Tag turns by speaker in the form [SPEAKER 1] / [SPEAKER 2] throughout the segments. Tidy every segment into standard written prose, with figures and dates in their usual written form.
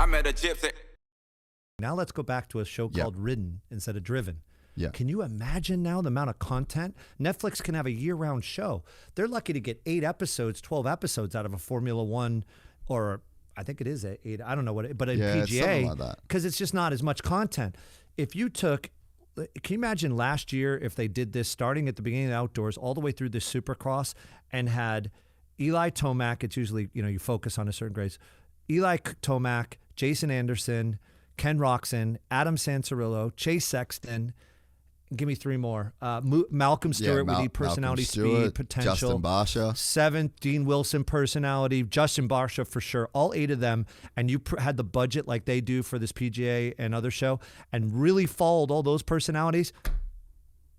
[SPEAKER 1] I met a gypsy.
[SPEAKER 2] Now let's go back to a show called Ridden instead of Driven.
[SPEAKER 3] Yeah.
[SPEAKER 2] Can you imagine now the amount of content? Netflix can have a year-round show. They're lucky to get 8 episodes, 12 episodes out of a Formula One, or I think it is 8. I don't know what, but a PGA, because it's just not as much content. If you took, can you imagine last year if they did this starting at the beginning of the outdoors all the way through the Supercross and had Eli Tomac, it's usually, you focus on a certain grade. Eli Tomac, Jason Anderson, Ken Roczen, Adam Sansarillo, Chase Sexton. Give me 3 more. Malcolm Stewart with the personality, speed, potential.
[SPEAKER 3] Justin Barsha.
[SPEAKER 2] 7th, Dean Wilson personality. Justin Barsha for sure. All 8 of them. And you had the budget like they do for this PGA and other show and really followed all those personalities.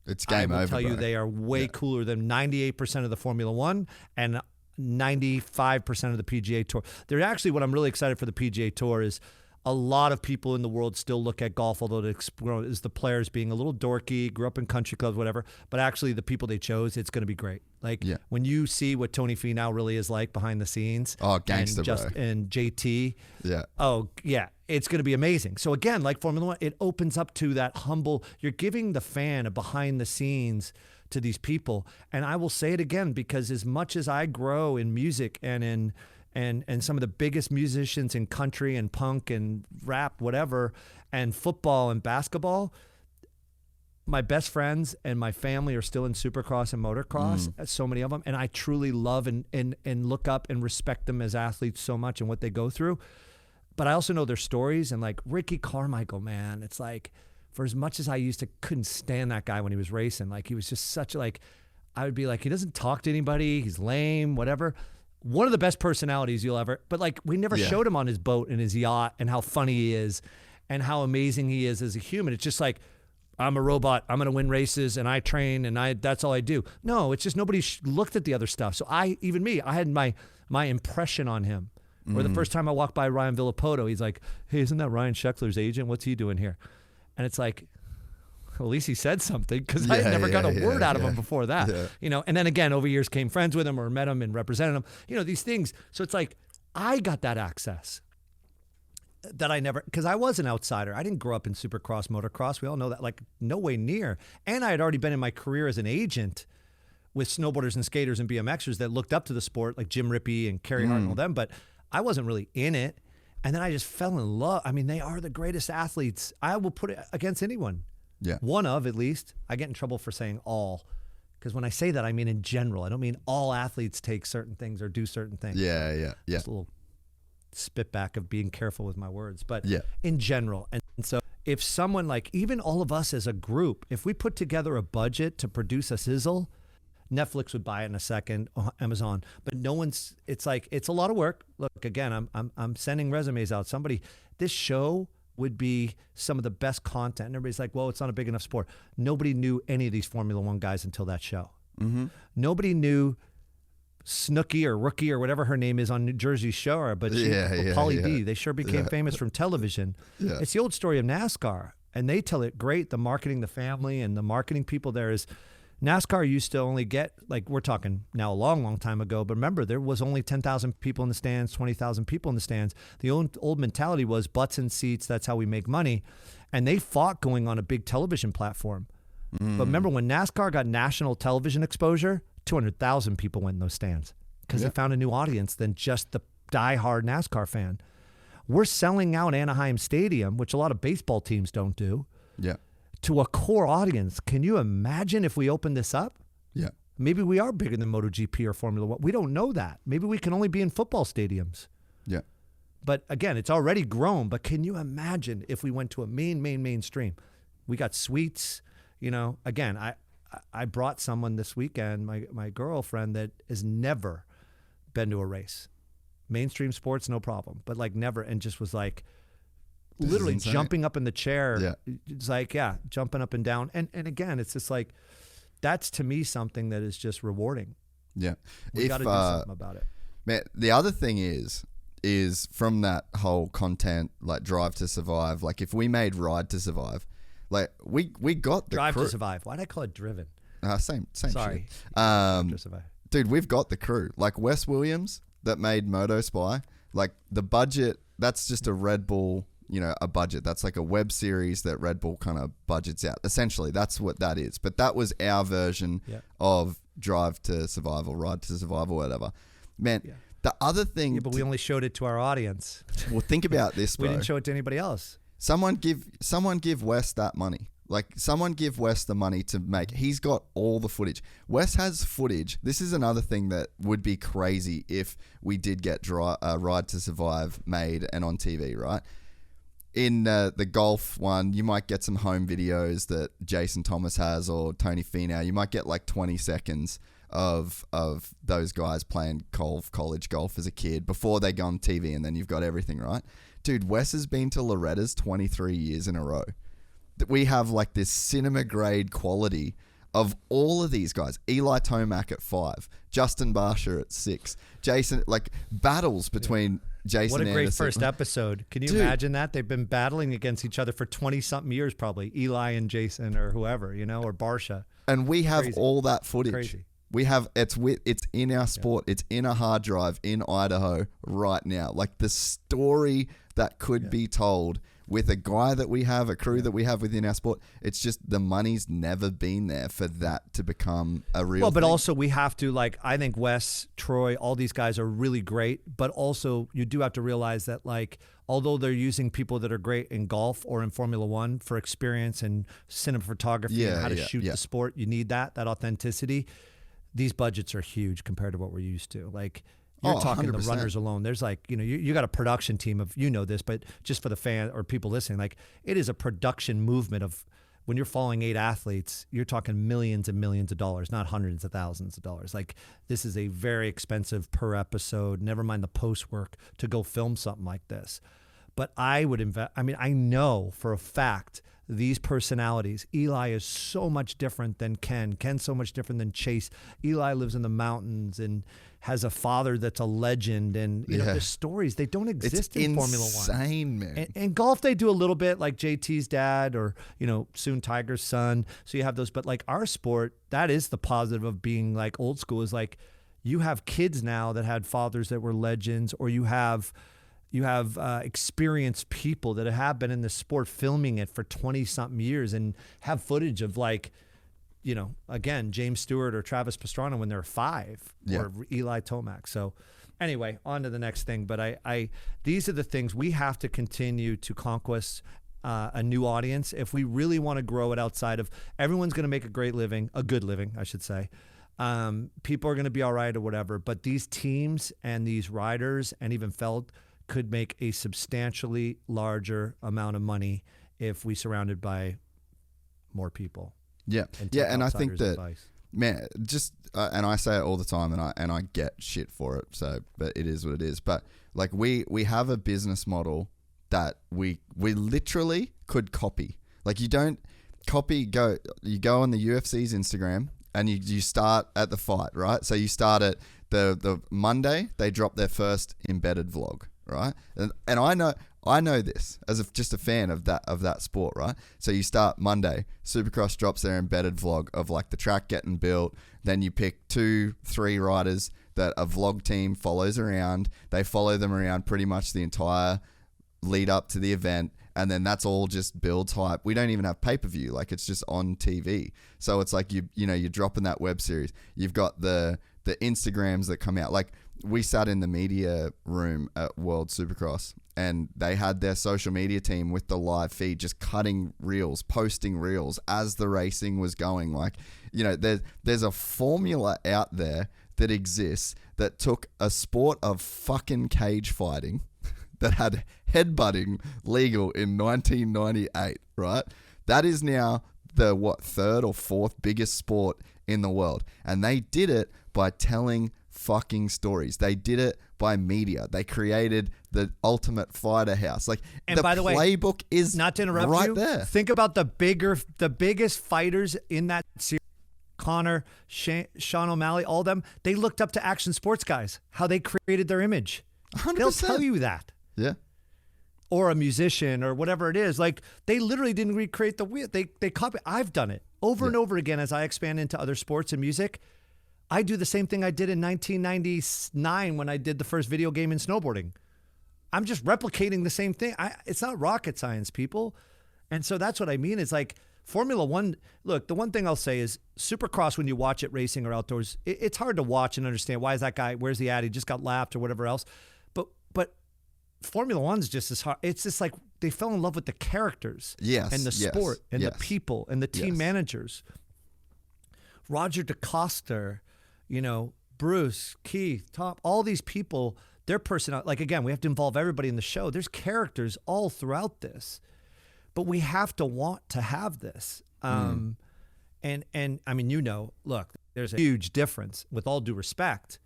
[SPEAKER 3] It's game over,
[SPEAKER 2] I will tell you,
[SPEAKER 3] bro.
[SPEAKER 2] they are way cooler than 98% of the Formula One and 95% of the PGA Tour. They're actually, what I'm really excited for the PGA Tour is a lot of people in the world still look at golf, although it is the players being a little dorky, grew up in country clubs, whatever. But actually, the people they chose, it's going to be great. Like when you see what Tony Finau really is like behind the scenes,
[SPEAKER 3] gangster, bro.
[SPEAKER 2] And JT, it's going to be amazing. So again, like Formula One, it opens up to that humble. You're giving the fan a behind the scenes to these people, and I will say it again because as much as I grow in music and in and some of the biggest musicians in country and punk and rap, whatever, and football and basketball, my best friends and my family are still in Supercross and motocross, so many of them, and I truly love and look up and respect them as athletes so much and what they go through. But I also know their stories, and like Ricky Carmichael, man, it's like, for as much as I couldn't stand that guy when he was racing, like he was just such I would be like, he doesn't talk to anybody, he's lame, whatever. One of the best personalities you'll ever, but like we never showed him on his boat and his yacht and how funny he is and how amazing he is as a human. It's just like, I'm a robot, I'm going to win races and I train and that's all I do. No, it's just nobody looked at the other stuff. So I had my impression on him. Or the first time I walked by Ryan Villapoto, he's like, hey, isn't that Ryan Sheckler's agent? What's he doing here? And it's like, well, at least he said something because I had never got a word out of him before that, and then again, over years came friends with him or met him and represented him, these things. So it's like, I got that access that I never, because I was an outsider. I didn't grow up in Supercross, motocross. We all know that, like no way near. And I had already been in my career as an agent with snowboarders and skaters and BMXers that looked up to the sport, like Jim Rippey and Kerry Hart and all them, but I wasn't really in it. And then I just fell in love. I mean, they are the greatest athletes. I will put it against anyone.
[SPEAKER 3] Yeah.
[SPEAKER 2] One of, at least. I get in trouble for saying all, because when I say that, I mean in general. I don't mean all athletes take certain things or do certain things.
[SPEAKER 3] Yeah.
[SPEAKER 2] Just a little spit back of being careful with my words, but in general. And so if someone, like even all of us as a group, if we put together a budget to produce a sizzle, Netflix would buy it in a second, Amazon, but no one's, it's like, it's a lot of work. Look, again, I'm sending resumes out. This show would be some of the best content. And everybody's like, well, it's not a big enough sport. Nobody knew any of these Formula One guys until that show. Nobody knew Snooki or Rookie or whatever her name is on New Jersey's show, but Pauly D. They sure became famous from television. It's the old story of NASCAR, and they tell it great. The marketing, the family, and the marketing people there is, NASCAR used to only get, like we're talking now a long, long time ago, but remember there was only 10,000 people in the stands, 20,000 people in the stands. The old mentality was butts in seats, that's how we make money. And they fought going on a big television platform. But remember when NASCAR got national television exposure, 200,000 people went in those stands because they found a new audience than just the diehard NASCAR fan. We're selling out Anaheim Stadium, which a lot of baseball teams don't do. To a core audience. Can you imagine if we open this up? Maybe we are bigger than MotoGP or Formula One. We don't know that. Maybe we can only be in football stadiums. But again, it's already grown. But can you imagine if we went to a mainstream? We got suites. Again, I brought someone this weekend, my girlfriend, that has never been to a race. Mainstream sports, no problem. But like never, and just was like, literally jumping up in the chair. It's like, jumping up and down. And again, it's just like, that's to me something that is just rewarding. We got to do something about it.
[SPEAKER 3] Man, the other thing is from that whole content, like Drive to Survive, like if we made Ride to Survive, like we got the
[SPEAKER 2] Drive
[SPEAKER 3] crew.
[SPEAKER 2] to Survive. Why'd I call it Driven?
[SPEAKER 3] Same
[SPEAKER 2] Sorry.
[SPEAKER 3] shit. Dude, we've got the crew. Like Wes Williams that made Moto Spy. Like the budget, that's just a Red Bull, a budget. That's like a web series that Red Bull kind of budgets out. Essentially, that's what that is. But that was our version of Drive to Survive or Ride to Survive or whatever. Man, the other thing...
[SPEAKER 2] Yeah, but we only showed it to our audience.
[SPEAKER 3] Well, think about this, bro.
[SPEAKER 2] We didn't show it to anybody else.
[SPEAKER 3] Someone give Wes that money. Like, someone give Wes the money to make... He's got all the footage. Wes has footage. This is another thing that would be crazy if we did get Ride to Survive made and on TV, right? In the golf one, you might get some home videos that Jason Thomas has or Tony Finau. You might get like 20 seconds of those guys playing college golf as a kid before they go on TV, and then you've got everything, right? Dude, Wes has been to Loretta's 23 years in a row. We have like this cinema grade quality of all of these guys. Eli Tomac at 5, Justin Barsha at 6, Jason, like battles between Jason
[SPEAKER 2] What a great
[SPEAKER 3] Anderson.
[SPEAKER 2] first episode. Can you imagine that? They've been battling against each other for 20-something years probably, Eli and Jason or whoever, or Barsha.
[SPEAKER 3] And we have all that footage.
[SPEAKER 2] Crazy.
[SPEAKER 3] We have, it's in our sport. It's in a hard drive in Idaho right now. Like the story that could be told with a guy that we have, a crew that we have within our sport. It's just the money's never been there for that to become a real
[SPEAKER 2] but
[SPEAKER 3] thing.
[SPEAKER 2] also we have to, like, I think Wes, Troy, all these guys are really great, but also you do have to realize that, like, although they're using people that are great in golf or in Formula One for experience and cinematography and how to shoot the sport, you need that authenticity. These budgets are huge compared to what we're used to. Like, you're talking 100%. The runners alone. There's like, you got a production team of, this, but just for the fan or people listening, like it is a production movement of when you're following 8 athletes, you're talking millions and millions of dollars, not hundreds of thousands of dollars. Like this is a very expensive per episode, never mind the post work to go film something like this. But I would invest. I mean, I know for a fact these personalities, Eli is so much different than Ken. Ken's so much different than Chase. Eli lives in the mountains and has a father that's a legend. And the stories, they don't exist in Formula One.
[SPEAKER 3] It's insane, man.
[SPEAKER 2] And golf, they do a little bit, like JT's dad or, soon Tiger's son. So you have those. But like our sport, that is the positive of being like old school, is like you have kids now that had fathers that were legends, or you have experienced people that have been in the sport filming it for 20-something years and have footage of like, again, James Stewart or Travis Pastrana when they're 5 or Eli Tomac. So anyway, on to the next thing. But I these are the things we have to continue to conquest a new audience. If we really want to grow it outside of, everyone's going to make a great living, a good living, I should say. People are going to be all right or whatever. But these teams and these riders and even Feld could make a substantially larger amount of money if we surrounded by more people.
[SPEAKER 3] Yeah. And I think that, man, just, and I say it all the time and I get shit for it. So, but it is what it is. But like we have a business model that we literally could copy. Like you don't you go on the UFC's Instagram and you start at the fight, right? So you start at the Monday, they drop their first embedded vlog. Right, and I know this as just a fan of that sport, right? So you start Monday, Supercross drops their embedded vlog of like the track getting built. Then you pick 2-3 riders that a vlog team follows around. They follow them around pretty much the entire lead up to the event, and then that's all just builds hype. We don't even have pay-per-view, like it's just on TV. So it's like you're dropping that web series. You've got the Instagrams that come out. Like we sat in the media room at World Supercross and they had their social media team with the live feed just cutting reels, posting reels as the racing was going. Like, there's a formula out there that exists that took a sport of fucking cage fighting that had headbutting legal in 1998, right? That is now the, third or fourth biggest sport in the world. And they did it by telling fucking stories. They did it by media. They created the Ultimate Fighter house. Like, and by the way, playbook is not to interrupt right you, there.
[SPEAKER 2] Think about the biggest fighters in that series. Connor, Sean O'Malley, all of them, they looked up to action sports guys, how they created their image.
[SPEAKER 3] 100%.
[SPEAKER 2] They'll tell you that.
[SPEAKER 3] Yeah.
[SPEAKER 2] Or a musician or whatever it is. Like, they literally didn't recreate the wheel. They copy. I've done it over and over again as I expand into other sports and music. I do the same thing I did in 1999 when I did the first video game in snowboarding. I'm just replicating the same thing. It's not rocket science, people. And so that's what I mean. It's like Formula One. Look, the one thing I'll say is Supercross, when you watch it racing or outdoors, it's hard to watch and understand why is that guy, where's he at? He just got lapped or whatever else. But Formula One's just as hard. It's just like they fell in love with the characters and the sport and the people and the team managers. Roger DeCoster, Bruce, Keith, Tom, all these people, their personality. Like, again, we have to involve everybody in the show. There's characters all throughout this. But we have to want to have this. And I mean, look, there's a huge difference, with all due respect,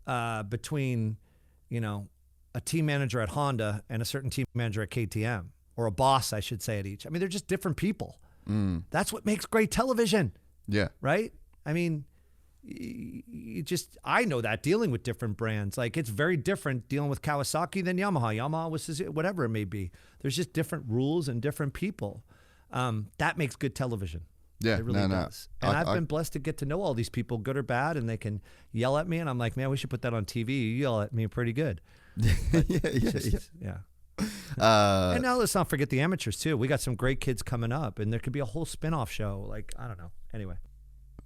[SPEAKER 2] between, a team manager at Honda and a certain team manager at KTM, or a boss, I should say, at each. I mean, they're just different people. That's what makes great television. Yeah. Right? I mean, I know that dealing with different brands, like it's very different dealing with Kawasaki than Yamaha. Yamaha was whatever it may be. There's just different rules and different people. That makes good television. Yeah, it really does. And I've been blessed to get to know all these people, good or bad, and they can yell at me, and I'm like, man, we should put that on TV. You yell at me pretty good. Yeah. And now let's not forget the amateurs too. We got some great kids coming up, and there could be a whole spin-off show. Like, I don't know. Anyway.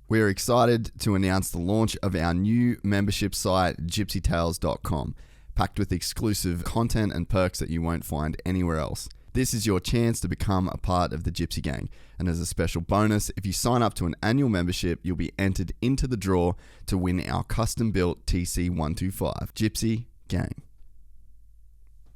[SPEAKER 3] We're excited to announce the launch of our new membership site, GYPSYtales.com, packed with exclusive content and perks that you won't find anywhere else. This is your chance to become a part of the Gypsy Gang. And as a special bonus, if you sign up to an annual membership, you'll be entered into the draw to win our custom-built TC125. Gypsy Gang.